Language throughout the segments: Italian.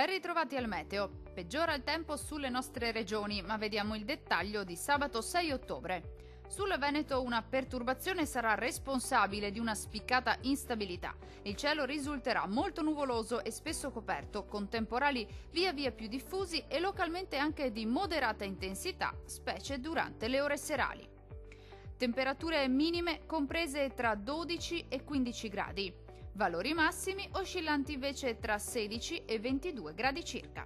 Ben ritrovati al meteo. Peggiora il tempo sulle nostre regioni, ma vediamo il dettaglio di sabato 6 ottobre. Sul Veneto una perturbazione sarà responsabile di una spiccata instabilità. Il cielo risulterà molto nuvoloso e spesso coperto, con temporali via via più diffusi e localmente anche di moderata intensità, specie durante le ore serali. Temperature minime comprese tra 12 e 15 gradi. Valori massimi oscillanti invece tra 16 e 22 gradi circa.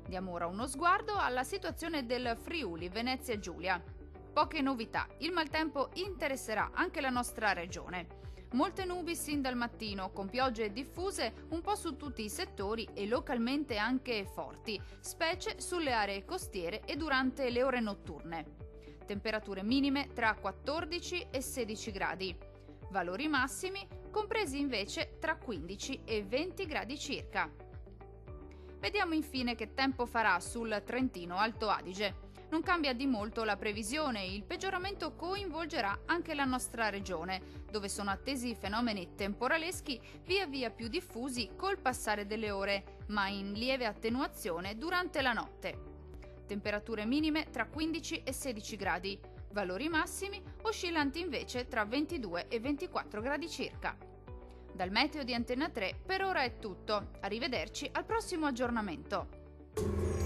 Diamo ora uno sguardo alla situazione del Friuli Venezia Giulia. Poche novità, il maltempo interesserà anche la nostra regione. Molte nubi sin dal mattino, con piogge diffuse un po' su tutti i settori e localmente anche forti, specie sulle aree costiere e durante le ore notturne. Temperature minime tra 14 e 16 gradi. Valori massimi compresi invece tra 15 e 20 gradi circa. Vediamo infine che tempo farà sul Trentino Alto Adige. Non cambia di molto la previsione, il peggioramento coinvolgerà anche la nostra regione, dove sono attesi fenomeni temporaleschi via via più diffusi col passare delle ore, ma in lieve attenuazione durante la notte. Temperature minime tra 15 e 16 gradi, valori massimi oscillanti invece tra 22 e 24 gradi circa. Dal meteo di Antena 3 per ora è tutto, arrivederci al prossimo aggiornamento.